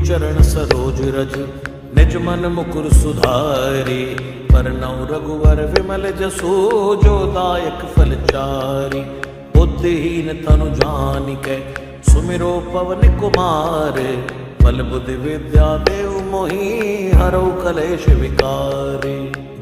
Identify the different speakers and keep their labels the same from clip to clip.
Speaker 1: चरण सरोज रज निज मन मुकुर सुधारी। परनौ रघुवर विमल जसो जो दायक फलचारी। बुद्धिहीन तनु जानिकै सुमिरो पवन कुमार। बल बुद्धि विद्या देव मोहि हरौ कलेश विकारी।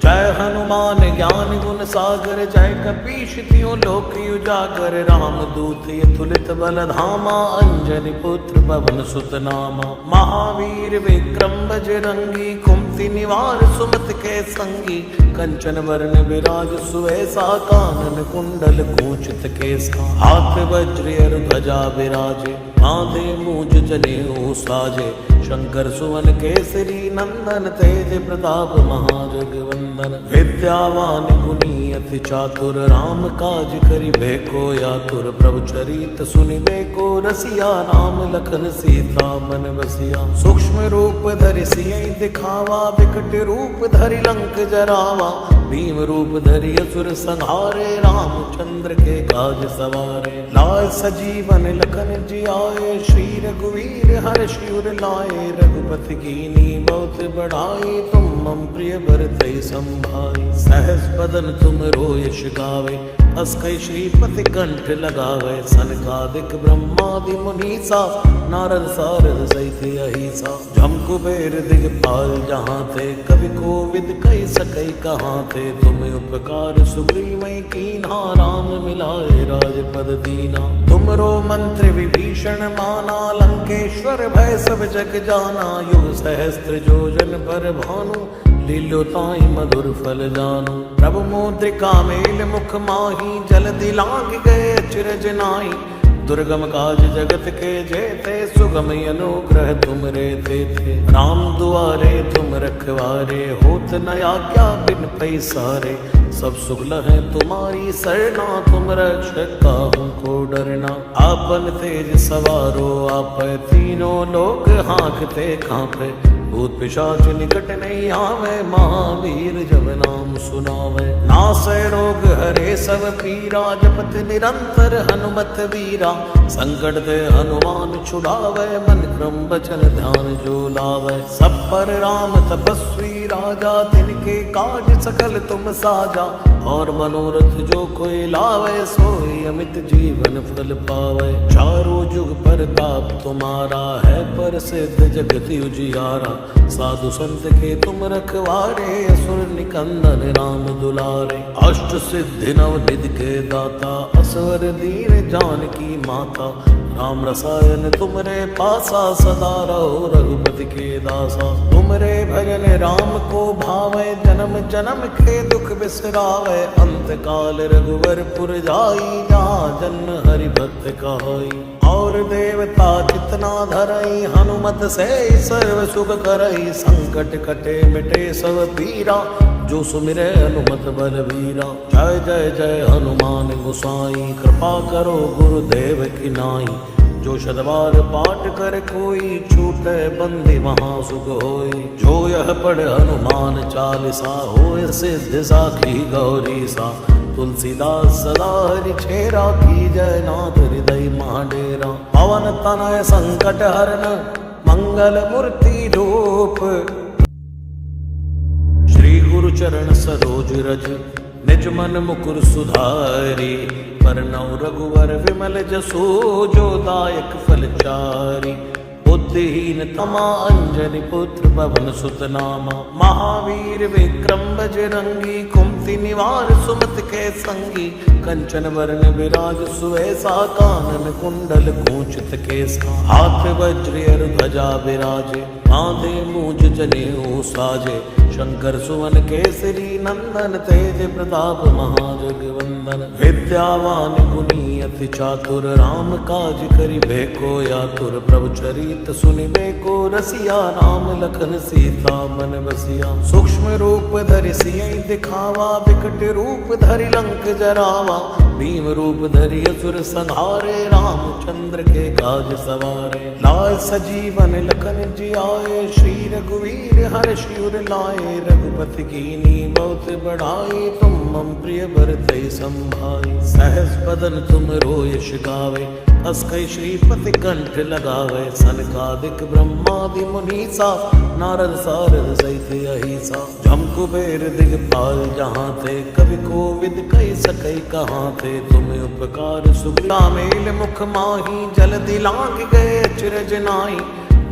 Speaker 1: जय हनुमान ज्ञान गुण सागर जय कपीश तिहुँ लोक उजागर। राम दूत अतुलित बल धामा अंजनी पुत्र पवन सुत नामा। महावीर विक्रम बजरंगी कुमति निवार सुमति के संगी। कंचन वरण विराज सुवेसा कानन कुंडल कुंचित केसा। हाथ वज्र और ध्वजा विराजे बांधे मूंज जनेऊ साजे। शंकर सुवन केसरी नंदन तेज प्रताप महाजगवंदन। विद्यावान गुणी अति चातुर राम काज करिबे को आतुर। प्रभु चरित सुनिबे को रसिया राम लखन सीता मन बसिया। सूक्ष्म रूप धरि सियहि दिखावा विकट रूप धरि लंक जरावा। भीम रूप धरि असुर संहारे रामचंद्र के काज सवारे। लाय सजीवन लखन जियाए श्री रघुवीर हर्षि उर लाए। रघुपति कीनी बहुत बढ़ाई तुम मम प्रिय भरतहि संभाई। सहस बदन तुम रोयश गावे अस कई श्रीपति कंठ लगावे। सनकादिक ब्रह्मादि मुनीसा नारद सारद सहित अहिसा। जम कुबेर दिगपाल जहाँ थे कवि कोविद कहि सकई कहाँ थे। तुम उपकार सुग्रीवै कीन्हा राम मिलाए राजपद दीना। तुमरो मंत्र विभीषण माना लंकेश्वर भय सब जग जाना। युग सहस्त्र जोजन पर भानु लीलो ताई मधुर फल जानु। प्रभु मुद्रिका मेल मुख माही जल्दी लांघ गए अचरज नाई। दुर्गम काज जगत के जेते सुगम अनुग्रह तुम रे थे। राम दुआरे तुम रखवारे होत न आज्ञा बिन पैसारे। सब सुख लहै तुम्हारी सरना तुम रक्षक काहू को डरना। आपन तेज सवारो आप तीनों लोक हाँकते कांपे। भूत पिशाच निकट नहीं आवे महावीर जब नाम सुनावे। नासै रोग हरे सब पीरा जपत निरंतर हनुमत वीरा। संकट ते हनुमान छुड़ावे मन क्रम बचन ध्यान जो लावे। सब पर राम तपस्वी राजा तिनके काज सकल तुम साजा। और मनोरथ जो कोई लावे सोई अमित जीवन फल पावे। चारों जुग परताप तुम्हारा है प्रसिद्ध जगत उजियारा। साधु संत के तुम रखवारे असुर निकंदन राम दुलारे। अष्ट सिद्धि नव निधि के दाता असवर दीन जानकी माता। राम रसायन तुमरे पासा सदा रहो रघुपति के दासा। तुमरे भजन राम को भावे जन्म जन्म के दुख बिसरावे। अंत काल रघुवर पुर जाई जहाँ जन्म हरि भक्त कहाई। और देवता जितना धरई हनुमत से सर्व सुख करई। संकट कटे मिटे सब पीरा जो सुमिरे हनुमत बलबीरा। जय जय जय हनुमान गोसाई कृपा करो गुरुदेव की नाई। जो शतवार पाठ कर कोई छूटे बंदी वहाँ सुख होई। जो यह पढ़ हनुमान चालीसा होय सिद्ध साखी गौरी सा। तुलसीदास सदा हरि छेरा की जय नाथ हृदय महाडेरा। पवन तनय संकट हरन मंगल मूर्ति रूप। श्री गुरु चरण सरोज रज निज मन मुकुर सुधारी। परनौ रघुवर विमल जसो जो दायक फलचारी। बुद्धिहीन तमा अंजनी पुत्र पवन सुत नामा। महावीर विक्रम बजरंगी कुमति निवार सुमति के संगी। कंचन वरण विराज सुवेसा कानन कुंडल कुंचित केसा। हाथ वज्र और ध्वजा विराजे बांधे मूंज जनेऊ साजे। शंकर सुवन केसरी नंदन तेज प्रताप महाजगवंदन। विद्यावान गुणी अति चातुर राम काज करिबे को आतुर। प्रभु चरित सुनिबे को रसिया राम लखन सीता मन बसिया। सूक्ष्म रूप धरि सियहि दिखावा विकट रूप धरि लंक जरावा। भीम रूप धरि असुर संहारे रामचंद्र के काज सवारे। लाय सजीवन लखन जियाए श्री रघुवीर हर्षि उर लाए। रघुपति कीनी बहुत बढ़ाई तुम मम प्रिय भरतहि संभाई। सहस बदन तुम रोयश गावे अस्कै श्रीपति कंठ लगावे, सनकादिक ब्रह्मादि मुनीसा, नारद सारद सहित अहिसा। जम कुबेर दिगपाल जहाँ थे, कवि कोविद कही सकै कहाँ थे। तुम्हें उपकार सुग्रीवा मेल मुख माही, जल दिलांग गए अचरज नाई।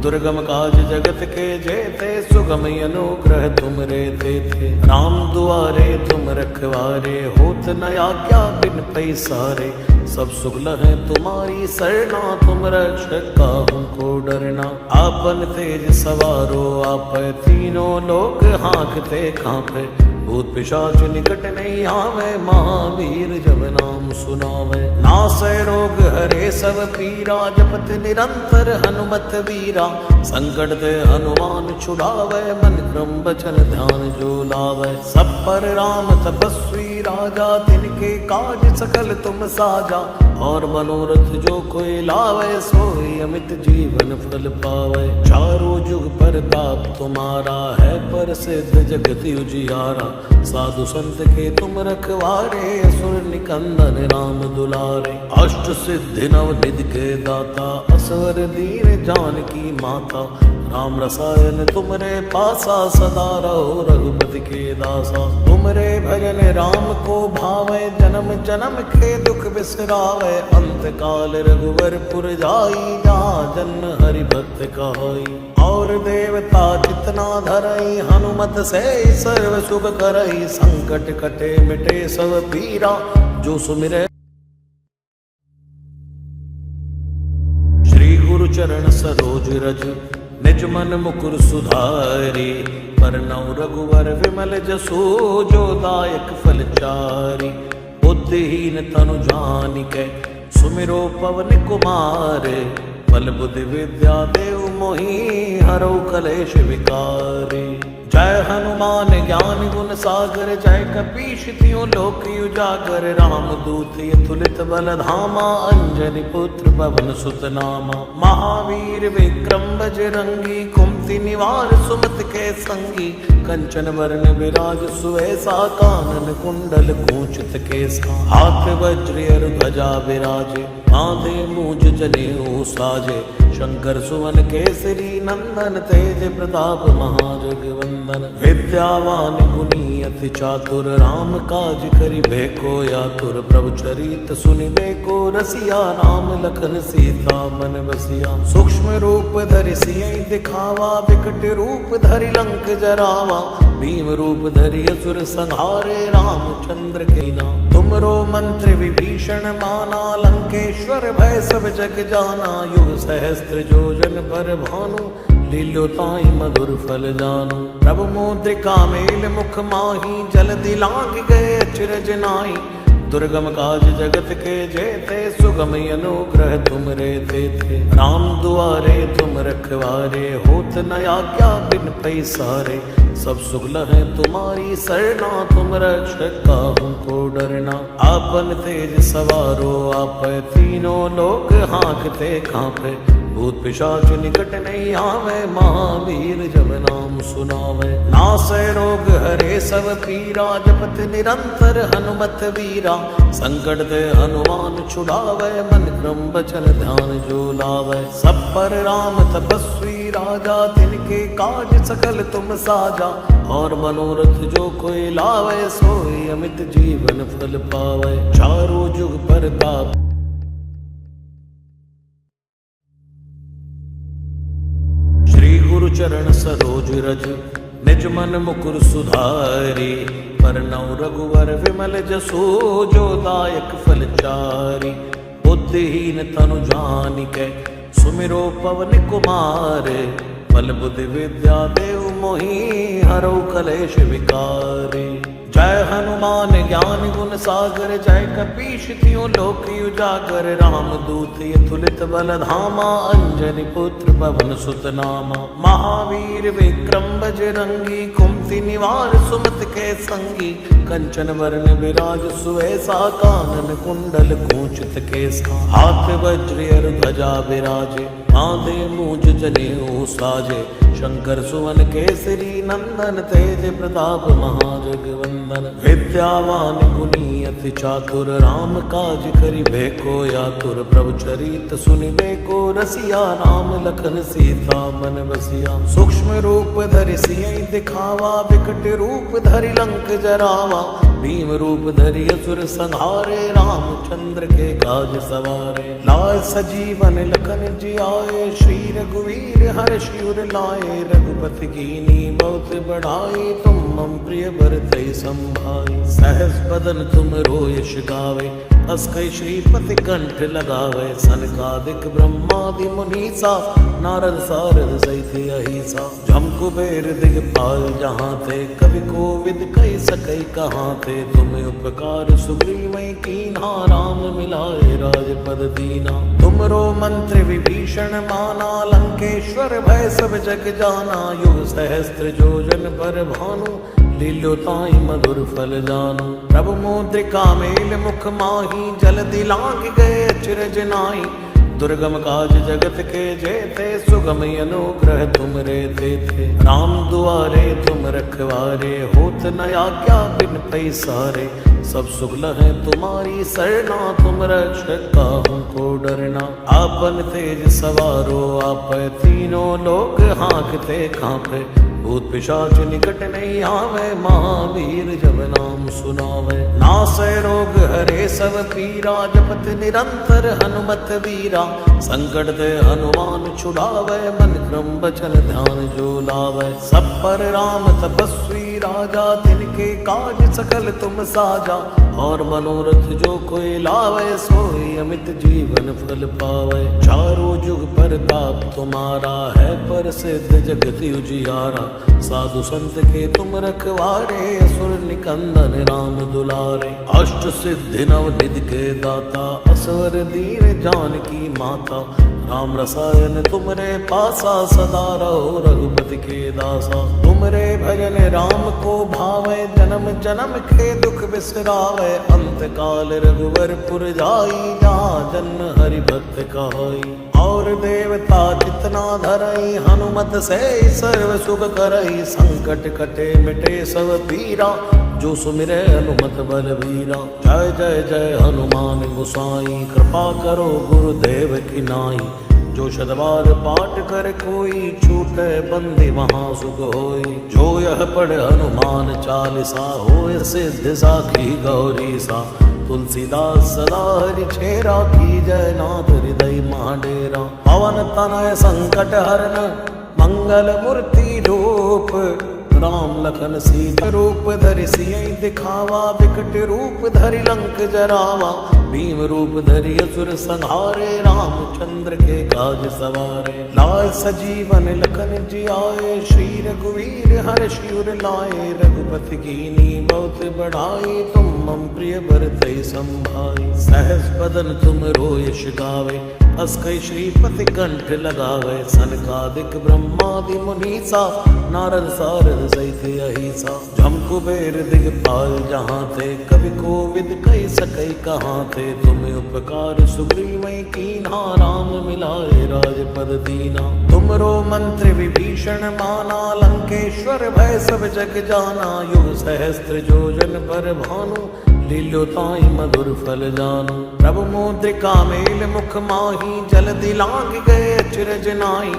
Speaker 1: दुर्गम काज जगत के जेते, सुगम अनुग्रह तुम रे थे। राम दुआरे तुम रखवारे, होत न आज्ञा बिन पैसारे। सब सुख लहै तुम्हारी सरना, तुम रक्षक काहू को डरना। आपन तेज सवारो आप, तीनों लोक हाँकते कांपे। भूत पिशाच निकट नहीं आवे, महावीर जब नाम सुनावे। नासै रोग हरे सब पीरा, जपत निरंतर हनुमत वीरा। संकट ते हनुमान छुड़ावे, मन क्रम बचन ध्यान जो लावे। सब पर राम तपस्वी राजा, तिनके काज सकल तुम साजा। और मनोरथ जो कोई लावे, सोई अमित जीवन फल पावे। चारों जुग परताप तुम्हारा है, प्रसिद्ध जगत उजियारा। साधु संत के तुम रखवारे, असुर निकंदन राम दुलारे। अष्ट सिद्धि नव निधि के दाता, असवर दीन जानकी माता। राम रसायन तुमरे पासा, सदा रहो रघुपति के दासा। तुमरे भजन राम को भावे, जन्म जन्म के दुख बिसरावे। अंत काल रघुवर पुर जाई, जहाँ जन्म हरि भक्त कहाई। और देवता जितना धरई, हनुमत से सर्व सुख करई। संकट कटे मिटे सब पीरा, जो सुमिरै श्री गुरु चरण सरोज रज। निज मन मुकुर सुधारी, परनौ रघुवर विमल जसु। जो दायक फल चारि, बुद्धिहीन तनु जानिकै। सुमिरो पवन कुमार, बल बुद्धि विद्या देव मोहि। हरौ कलेश विकारी, जय हनुमान ज्ञान गुण सागर। जय कपीश तिहुँ लोक उजागर। राम दूत अतुलित बल धामा, अंजनी पुत्र पवन सुत नामा। महावीर विक्रम बजरंगी, कुमति निवार सुमति के संगी। कंचन वरण विराज सुवेसा, कानन कुंडल कुंचित केसा। हाथ वज्र और ध्वजा विराजे, कांधे मूंज जनेऊ साजे। शंकर सुवन केसरी नंदन, तेज प्रताप महाजगवंदन। विद्यावान गुणी अति चातुर, राम काज करिबे को आतुर। प्रभु चरित सुनिबे को रसिया, राम लखन सीता मन बसिया। सूक्ष्म रूप धरि सियहि दिखावा, विकट रूप धरि लंक जरावा। भीम रूप धरि असुर संहारे, रामचंद्र के नाम। तुमरो मंत्र विभीषण माना, लंकेश्वर भय सब जग जाना। युग सहस्त्र योजन पर भानु, लील्यो ताहि मधुर फल जानू। प्रभु मुद्रिका मेल मुख माही, जल दिलांग गए अचरज नाई। दुर्गम काज जगत के जेते, सुगम अनुग्रह तुम रे थे। राम दुआरे तुम रखवारे, होत न आज्ञा बिन पैसारे। सब सुख लहै तुम्हारी सरना, तुम रक्षक काहू को डरना। आपन तेज सवारो आप, तीनों लोक हाँकते कांपे। भूत पिशाच निकट नहीं आवे, महावीर जब नाम सुनावे। नासै रोग हरे सब पीरा, जपत निरंतर हनुमत वीरा। संकट ते हनुमान छुड़ावे, मन क्रम बचन ध्यान जो लावे। सब पर राम तपस्वी राजा, तिनके काज सकल तुम साजा। और मनोरथ जो कोई लावे, सोई अमित जीवन फल पावे। चारों जुग परताप गुरु चरण सरोज रज। निज मन मुकुर सुधारी, परनौ रघुवर विमल जसु। जो दायक फल चारि, बुद्धिहीन तनु जानिकै। सुमिरो पवन कुमार, बल बुद्धि विद्या देव मोहि। हरौ कलेश विकारी, जय हनुमान ज्ञान गुण सागर। जय कपीश तिहुँ लोक उजागर। राम दूत अतुलित बल धामा, अंजनी पुत्र पवन सुत नामा। महावीर विक्रम बजरंगी, कुमति निवार सुमति के संगी। कंचन वरण विराज सुवेसा, कानन कुंडल कुंचित केसा। हाथ वज्र और ध्वजा विराजे, कांधे मूंज जनेऊ साजे। शंकर सुवन केसरी नंदन, तेज प्रताप महाजगवंदन। विद्यावान गुणी अति चातुर, राम काज करिबे को आतुर। प्रभु चरित सुनिबे को रसिया, राम लखन सीता मन बसिया। सूक्ष्म रूप धरि सियहि दिखावा, विकट रूप धरि लंक जरावा। भीम रूप धरि असुर संहारे, रामचंद्र के काज सवारे। लाए सजीवन लखन जियाए, श्री रघुवीर हर्षि उर लाए। रघुपति कीन्ही बहुत बढ़ाई, तुम मम प्रिय भरतहि संभाई। सहस बदन तुम यश गावे, अस कई श्रीपति कंठ लगावे। सनकादिक ब्रह्मादि मुनीसा, नारद सारद सहित अहिसा। जम कुबेर दिगपाल जहाँ थे, कवि कोविद कहि सकै कहाँ थे। तुम उपकार सुग्रीवै कीन्हा, राम मिलाए राजपद दीना। तुमरो मंत्र विभीषण माना, लंकेश्वर भय सब जग जाना। युग सहस्त्र जोजन पर भानु, लील्यो ताहि मधुर फल जानु। प्रभु मुद्रिका मेल मुख माही, जलधि लांघ गए अचरज नाहि। दुर्गम काज जगत के जेते, सुगम अनुग्रह तुमरे तेते। राम दुआरे तुम रखवारे, होत न आज्ञा बिन पैसारे। सब सुख लहै तुम्हारी सरना, तुम रक्षक काहू को डरना। आपन तेज सवारो आपै, तीनों लोक हाँकते कांपै। भूत पिशाच निकट नहीं आवे, महावीर जब नाम सुनावे। नासै रोग हरे सब पीरा, जपत निरंतर हनुमत वीरा। संकट ते हनुमान छुड़ावे, मन क्रम बचन ध्यान जो लावे। सब पर राम तपस्वी राजा, तिनके काज सकल तुम साजा। और मनोरथ जो कोई लावे, सोई अमित जीवन फल पावे। चारों जुग परताप तुम्हारा है, प्रसिद्ध जगत उजियारा। साधु संत के तुम रखवारे, असुर निकंदन राम दुलारे। अष्ट सिद्धि नव निधि के दाता, असवर दीन जानकी माता। राम रसायन तुमरे पासा, सदा रहो रघुपति के दासा। तुमरे भजन राम को भावे, जन्म जन्म के दुख बिसरावे। अंत काल रघुवर पुर जाई, जहाँ जन्म हरि भक्त कहाई। और देवता जितना धरई, हनुमत से सर्व सुख करई। संकट कटे मिटे सब पीरा, जो सुमिरे हनुमत बलवीरा। जय जय जय हनुमान गोसाई, कृपा करो गुरुदेव की नाई। जो शतबार पाठ कर कोई, छूटे बंदी वहाँ सुख होई। जो यह पढ़ हनुमान चालीसा, होय सिद्ध साखी गौरी सा। तुलसीदास सदा हरि छेरा, की जय नाथ हृदय महाडेरा। पवन तनय संकट हरन, मंगल मूर्ति रूप। राम लखन सीता रूप धरि सियहि दिखावा, विकट रूप धरि लंक जरावा। भीम रूप धरि असुर संहारे, रामचंद्र के काज सवारे। लाए सजीवन लखन जियाए, श्री रघुवीर हर्षि उर लाए। रघुपति कीन्ही बहुत बढ़ाई, तुम मम प्रिय भरतहि संभाई। सहस बदन तुम यश गावे, अस कई श्रीपति कंठ लगावे। सनकादिक ब्रह्मादि मुनीसा, नारद सारद सहित अहिसा। जम कुबेर दिगपाल जहाँ थे, कवि कोविद कहि सकै कहाँ थे। तुम उपकार सुग्रीवै कीन्हा, राम मिलाए राजपद दीना। तुमरो मंत्र विभीषण माना, लंकेश्वर भय सब जग जाना। युग सहस्त्र जोजन पर भानु, लील्यो ताहि मधुर फल जानु। प्रभु मुद्रिका मेल मुख माही, जलधि लांघ गए अचरज नाहि।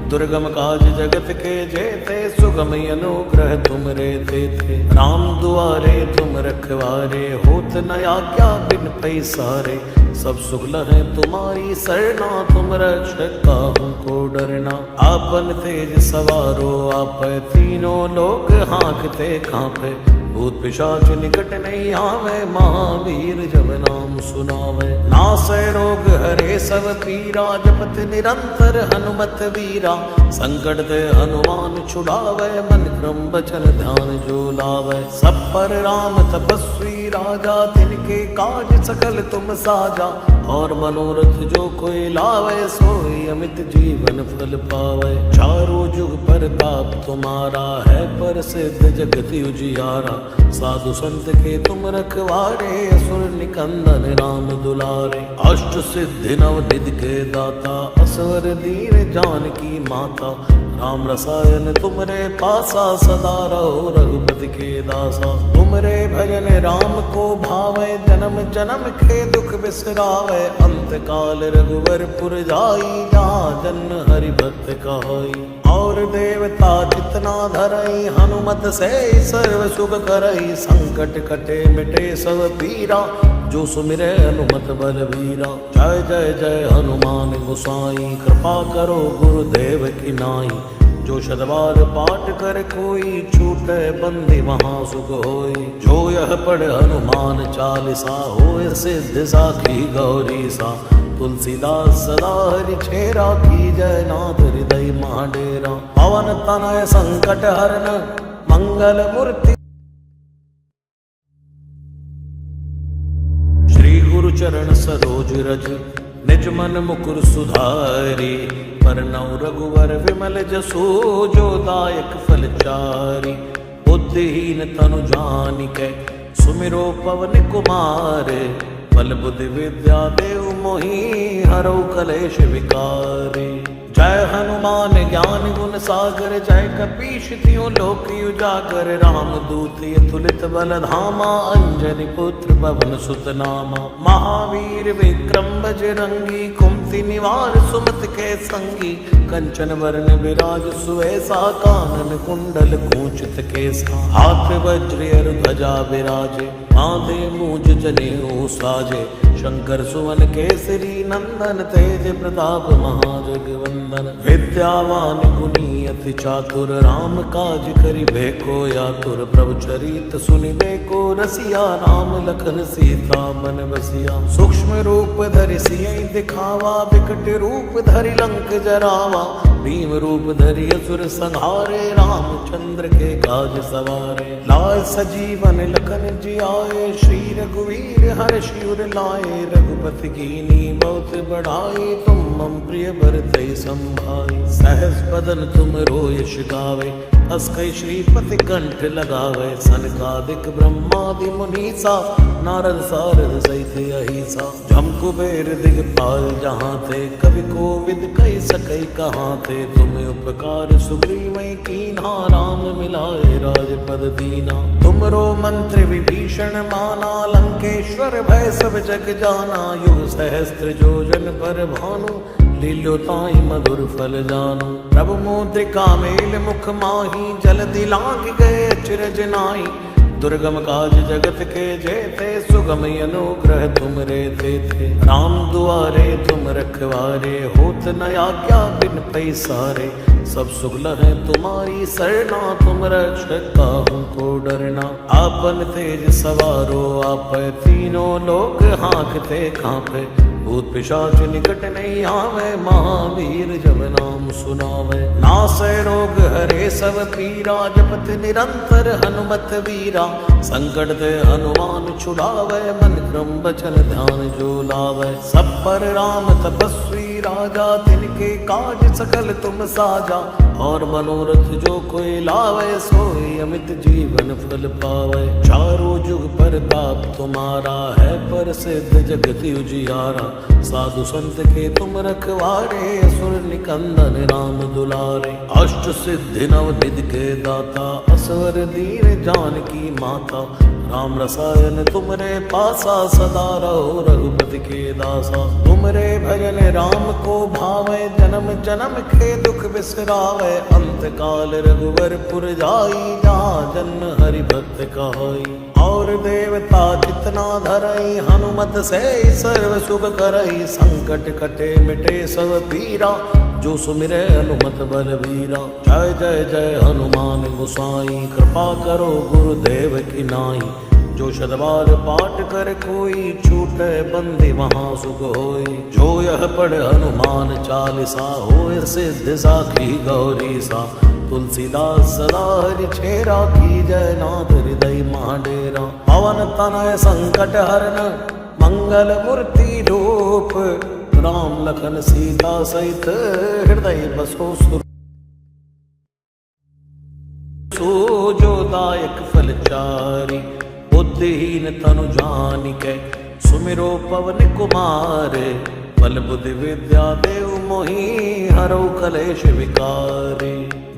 Speaker 1: दुर्गम काज जगत के जेते, सुगम अनुग्रह तुमरे तेते। राम दुआरे तुम रखवारे, होत न आज्ञा बिन पैसारे। सब सुख लहै तुम्हारी सरना, तुम रक्षक काहू को डरना। आपन तेज सवारो आपै, तीनों लोक हाँकते कांपै। भूत पिशाच निकट नहीं आवे, महावीर जब नाम सुनावे। नासै रोग हरे सब पीरा, जपत निरंतर हनुमत वीरा। संकट ते हनुमान छुड़ावे, मन क्रम बचन ध्यान जो लावे। सब पर राम तपस्वी राजा, तिनके काज सकल तुम साजा। और मनोरथ जो कोई लावे, सोई अमित जीवन फल पावे। चारों जुग परताप तुम्हारा है, प्रसिद्ध जगत उजियारा। साधु संत के तुम रखवारे, असुर निकंदन राम दुलारे। अष्ट सिद्धि नव निधि के दाता, असवर दीन जानकी माता। राम रसायन तुमरे पासा, सदा रहो रघुपति के दासा। तुमरे भजन राम को भावे, जन्म जन्म के दुख बिसरावे। अंत काल रघुवर पुर जाई, जहाँ जन हरि भक्त कहाई। और देवता जितना धरई, हनुमत से सर्व सुख करई। संकट कटे मिटे सब पीरा, जो सुमिरे हनुमत बलवीरा। जय जय जय हनुमान गोसाई, कृपा करो गुरुदेव की नाई। जो शतबार पाठ कर कोई, छूटे बंदी महा सुख होई। जो यह पढ़ हनुमान चालीसा, होय सिद्ध साखी गौरी सा। तुलसीदास सदा हरि छेरा, की जय नाथ हृदय महाडेरा। पवन तनय संकट हरन, मंगल मूर्ति। श्री गुरु चरण सरोज रज, निज मन मुकुर सुधारी। परनौ रघुवर विमल जसु, जो दायक फल चारि। बुद्धिहीन तनु जानिकै, सुमिरो पवन कुमार। बल बुद्धि विद्या देव मोहि, हरौ कलेश विकार। जय हनुमान ज्ञान गुण सागर, जय कपीश तिहुँ लोक उजागर। राम दूत अतुलित बल धामा, अंजनी पुत्र पवन सुत नामा। महावीर विक्रम बजरंगी, कुमति निवार सुमति के संगी। कंचन वरण विराज सुवेसा, कानन कुंडल कुंचित केसा। हाथ वज्र और ध्वजा विराजे, माथे मूंज जनेऊ साजे। शंकर सुवन केसरी नंदन, तेज प्रताप महाजगवंदन। विद्यावान गुणी अति चातुर, राम काज करिबे को आतुर। प्रभु चरित सुनिबे को रसिया, राम लखन सीता मन बसिया। सूक्ष्म रूप धरि सियहि दिखावा, विकट रूप धरि लंक जरावा। भीम रूप धरि असुर संहारे, रामचंद्र के काज सवारे। लाय सजीवन लखन जियाए, श्री रघुवीर हर्षि उर लाए। रघुपति कीनी बहुत बढ़ाई, तुम मम प्रिय भरतहि संभाई। सहस बदन तुम रोयश गावे, हस कई श्रीपति कंठ लगावे। सनकादिक ब्रह्मादि मुनीसा, नारद सारद सहित अहिसा। जम कुबेर दिगपाल जहाँ थे, कवि कोविद कहि सकै कहाँ थे। तुम्हें उपकार सुग्रीवै कीन्हा, राम मिलाए राजपद दीना। तुमरो मंत्र विभीषण माना, लंकेश्वर भय सब जग जाना। युग सहस्त्र जोजन पर भानु, लील्यो ताहि मधुर फल जानू। प्रभु मुद्रिका मेल मुख माही, जलधि लांघ गए अचरज नाई। दुर्गम काज जगत के जेते, सुगम अनुग्रह तुम रे थे। राम दुआरे तुम रखवारे, होत न आज्ञा बिन पैसारे। सब सुख लहै तुम्हारी सरना, तुम रक्षक काहू को डरना। आपन तेज सवारो आपै, तीनों लोक हाँकते कांपै। भूत पिशाच निकट नहीं आवे, महावीर जब नाम सुनावे। नासै रोग हरे सब पीरा, जपत निरंतर हनुमत वीरा। संकट ते हनुमान छुड़ावे, मन क्रम बचन ध्यान जो लावे। सब पर राम तपस्वी राजा, तिनके काज सकल तुम साजा। और मनोरथ जो कोई लावे, सोई अमित जीवन फल पावे। चारों जुग परताप तुम्हारा है, प्रसिद्ध जगत उजियारा। साधु संत के तुम रखवारे, असुर निकंदन राम दुलारे। अष्ट सिद्धि नव निधि के दाता, असवर दीन जानकी माता। राम रसायन तुमरे पासा, सदा रहो रघुपति के दासा। तुमरे भजन राम को भावे, जन्म जन्म के दुख बिसरावे। अंत काल रघुवर पुर जाई, जहाँ जन हरि भक्त कहाई। और देवता जितना धरई, हनुमत से सर्व सुख करई। संकट कटे मिटे सब पीरा, जो सुमिरे हनुमत बलवीरा। जय जय जय हनुमान गोसाई, कृपा करो गुरुदेव की नाई। जो शतबार पाठ कर कोई, छूटे बंदी महा सुख होई। जो यह पढ़ हनुमान चालीसा, होय सिद्ध साखी गौरी सा। तुलसीदास सदा हरि छेरा, की जय नाथ हृदय महाडेरा। पवन तनय संकट हरन, मंगल मूर्ति रूप। राम लखन सीता सहित, हृदय बसो सुर। जो दायक फल चारि, बुद्धिहीन तनु जानिकै। सुमिरो पवन कुमार, बल बुद्धि विद्या देव मोहि हरौ कलेश विकारे।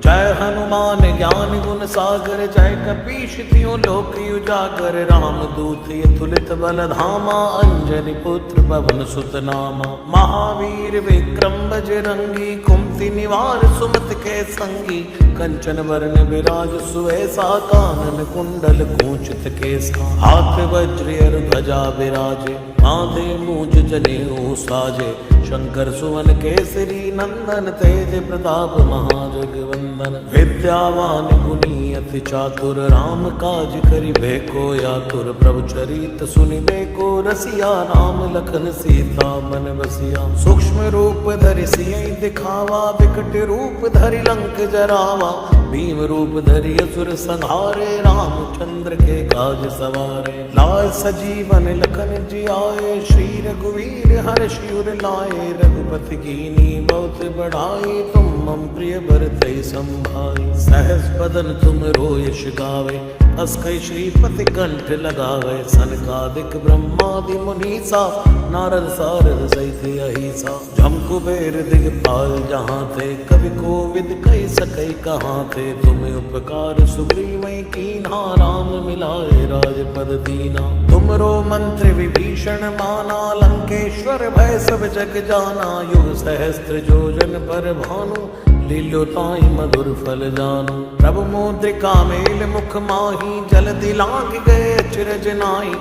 Speaker 1: जय हनुमान ज्ञान गुण सागर, जय कपीश तिहुँ लोक उजागर। राम दूत अतुलित बल धामा, अंजनी पुत्र पवन सुत नामा। महावीर विक्रम बजरंगी, कुमति निवार सुमति के संगी। कंचन वरण विराज सुवेसा, कानन कुंडल कुंचित केसा। हाथ वज्र और ध्वजा विराजे, माथे मूंज जनेऊ साजे। शंकर सुवन केसरी नंदन, तेज प्रताप महाजगवंदन। विद्यावान गुणी अति चातुर, राम काज करिबे को आतुर। प्रभु चरित सुनिबे को रसिया, राम लखन सीता मन बसिया। सूक्ष्म रूप धरि सियहि दिखावा, विकट रूप धरि लंक जरावा। भीम रूप धरि असुर संहारे, रामचंद्र के काज सवारे। लाय सजीवन लखन जियाए, श्री रघुवीर हर्षि उर लाए। रघुपति कीनी बहुत बढ़ाई, तुम मम प्रिय भरतहि संभाई। सहस बदन तुम यश गावे, अस कई श्रीपति कंठ लगावे। सनकादिक ब्रह्मादि मुनीसा, नारद सारद सहित अहिसा। जम कुबेर दिगपाल जहाँ थे, कवि कोविद कहि सकै कहाँ थे। तुम उपकार सुग्रीवै कीन्हा, राम मिलाए राजपद दीना। तुमरो मंत्र विभीषण माना, लंकेश्वर भय सब जग जाना। युग सहस्त्र योजन पर भानु, लील्यो ताहि मधुर फल जानू। प्रभु मुद्रिका मेल मुख माही, जल्दी लांघ गए अचरज नाई।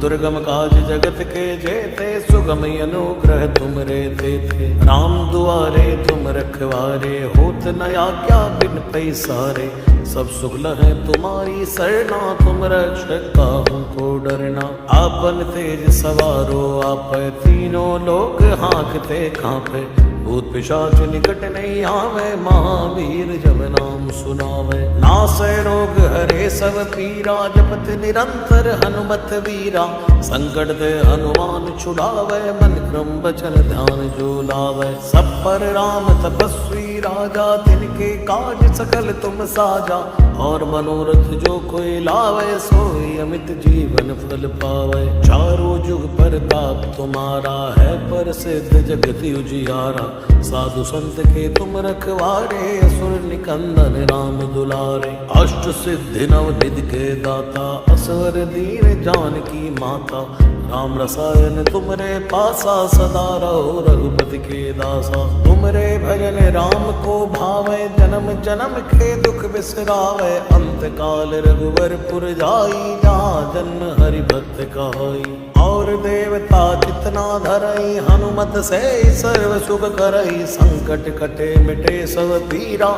Speaker 1: दुर्गम काज जगत के जेते, सुगम अनुग्रह तुमरे थे। राम दुआरे तुम रखवारे, होत न आज्ञा बिन पैसारे। सब सुख लहै तुम्हारी सरना, तुम रक्षक काहू को डरना। आपन तेज सवारो आपै, तीनों लोक हाँकते कांपै। भूत पिशाच निकट नहीं आवे, महावीर जब नाम सुनावे। नासै रोग हरे सब पीरा, जपत निरंतर हनुमत वीरा। संकट ते हनुमान छुड़ावे, मन क्रम वचन ध्यान जो लावे। सब पर राम तपस्वी राजा, तिनके काज सकल तुम साजा। और मनोरथ जो कोई लावे, सोई अमित जीवन फल पावे। चारों जुग परताप तुम्हारा है, प्रसिद्ध जगत उजियारा। साधु संत के तुम रखवारे, असुर निकंदन राम दुलारे। अष्ट सिद्धि नव निधि के दाता, असवर दीन जानकी माता। राम रसायन तुमरे पासा, सदा रहो रघुपति के दासा। तुमरे भजन राम को भावे, जन्म जन्म के दुख बिसरावे। अंत काल रघुवर पुर जाई, जहाँ जन्म हरि भक्त कहाई। और देवता जितना धरई, हनुमत से सर्व सुख करई। संकट कटे मिटे सब पीरा,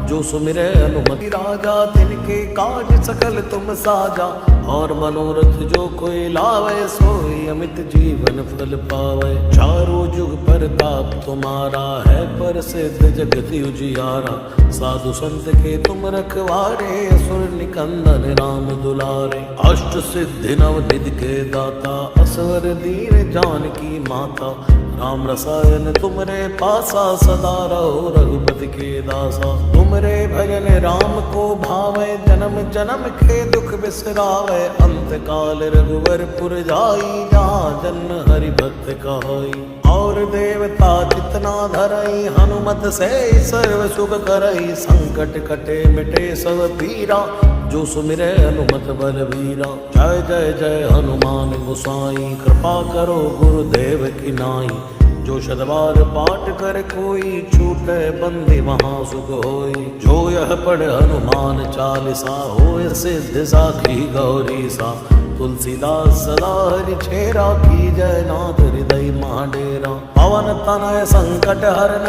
Speaker 1: जो सुमिरे हनुमति राजा। तिनके काज सकल तुम साजा, और मनोरथ जो कोई लावे। सोई अमित जीवन फल पावे। चारों जुग परताप तुम्हारा है, प्रसिद्ध जगत उजियारा। साधु संत के तुम रखवारे, असुर निकंदन राम दुलारे। अष्ट सिद्धि नव निधि के दाता, असवर दीन जानकी माता। राम रसायन तुमरे पासा, सदा रहो रघुपति के दासा। तुमरे भजन राम को भावे, जन्म जन्म के दुख बिसरावे। अंत काल रघुवर पुर जाई, जहाँ जन्म हरि भक्त कहाई। और देवता जितना धरई, हनुमत से सर्व सुख करई। संकट कटे मिटे सब पीरा, जो सुमिरे हनुमत बलवीरा। जय जय जय हनुमान गोसाई, कृपा करो गुरुदेव की नाई। जो शतवार पाठ कर कोई, छूटे बंदी वहाँ सुख होई। जो यह पढ़ हनुमान चालीसा, होय सिद्ध साखी गौरी सा। तुलसीदास सदा हरि छेरा, की जय नाथ हृदय महाडेरा। पवन तनय संकट हरन,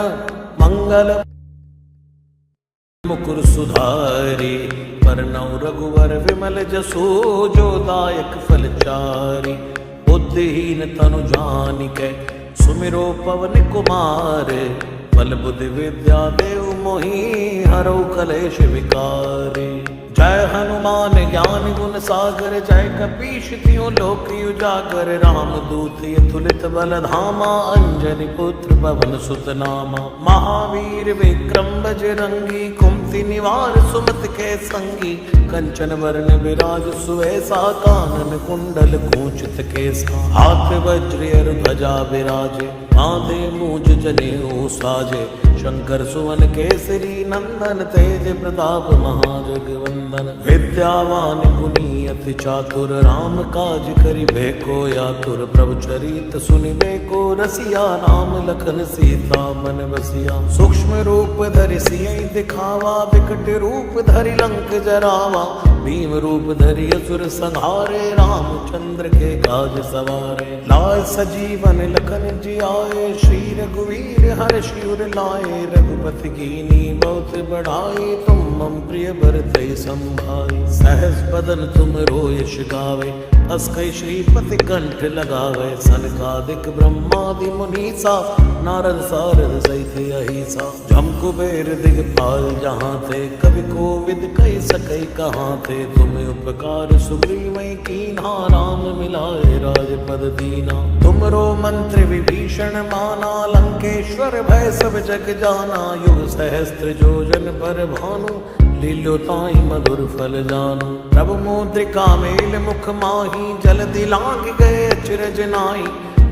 Speaker 1: मंगल मुकुर सुधारी। परनौ रघुवर विमल जसु, जो दायक फल चारि। बुद्धिहीन तनु जानिकै, सुमिरो पवन कुमार। बल बुद्धि विद्या देव मोहि, हरौ कलेश विकारे। जय हनुमान ज्ञान गुण सागर, जय कपीश तिहुँ लोक उजागर। राम दूत अतुलित बल धामा, अंजनी पुत्र पवन सुत नामा। महावीर विक्रम बजरंगी, कुमति कुमति निवार सुमत के संगी, कंचन वर्ण विराज सुवेसा, कानन कुंडल कुंचित केसा, हाथ वज्र अरु ध्वजा विराजे, बांधे मूज जनेऊ साजे, शंकर सुवन केसरी नंदन, तेज प्रताप महाजगवंदन, विद्यावान गुणी अति चातुर, राम काज करिबे को आतुर, प्रभु चरित सुनिबे को रसिया, राम लखन सीता मन बसिया, सूक्ष्म रूप धरि सियहि दिखावा, विकट रूप धरि लंक जरावा, भीम रूप धरि असुर संहारे, रामचंद्र के काज सवारे, लाए सजीवन लखन जियाए, श्री रघुवीर हर्षि उर लाए, रघुपति कीनी बहुत बढ़ाई, तुम मम प्रिय भरतहि संभाई, सहस बदन तुम रोयश गावे, अस्कै श्रीपति कंठ लगावे, सनकादिक ब्रह्मादि मुनीसा, नारद सारद सहित अहिसा, जम कुबेर दिगपाल जहाँ थे, कवि कोविद कहि सकै कहाँ थे, तुम्हें उपकार सुग्रीवै कीन्हा, राम मिलाए राजपद दीना, तुमरो मंत्र विभीषण माना, लंकेश्वर भय सब जग जाना, युग सहस्त्र जोजन पर भानु, लील्यो ताहि मधुर फल जानू, प्रभु मुद्रिका मेल मुख माही, जल दिलांग गए अचरज नाई,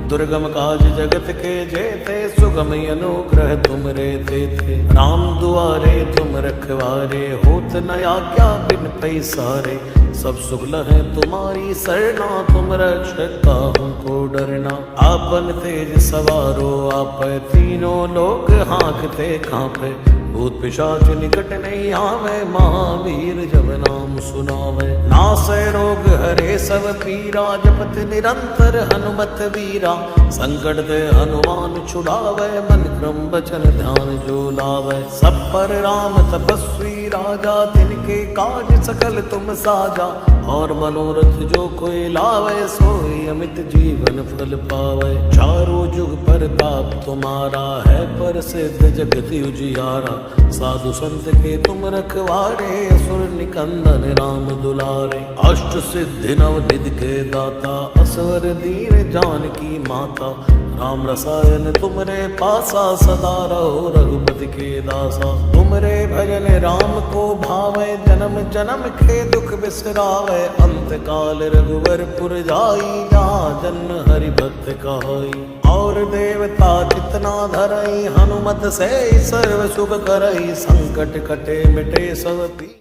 Speaker 1: दुर्गम काज जगत के जेते, सुगम अनुग्रह तुम रे थे, राम दुआरे तुम रखवारे, होत न आज्ञा बिन पैसारे, सब सुख लहै तुम्हारी सरना, तुम रक्षक काहू को डरना, आपन तेज सवारो आपै, तीनों लोक हाँकते कांपै, भूत पिशाच निकट नहीं आवे, महावीर जब नाम सुनावे, नासै रोग हरे सब पीरा, जपत निरंतर हनुमत वीरा, संकट ते हनुमान छुड़ावे, मन क्रम बचन ध्यान जो लावे, सब पर राम तपस्वी राजा, तिनके काज सकल तुम साजा, और मनोरथ जो कोई लावे, सोई अमित जीवन फल पावे, चारों जुग परताप तुम्हारा है, प्रसिद्ध जगत उजियारा, साधु संत के तुम रखवारे, असुर निकंदन राम दुलारे, अष्ट सिद्धि नव निधि के दाता, असवर दीन जानकी माता, राम रसायन तुमरे पासा, सदा रहो रघुपति के दासा, तुमरे भजन राम को भावे, जन्म जन्म के दुख बिसरावे, अंत काल रघुवर पुर जाई, जहाँ जन्म हरि भक्त कहाई, और देवता जितना धरई, हनुमत से सर्व सुख करई, संकट कटे मिटे सब पी।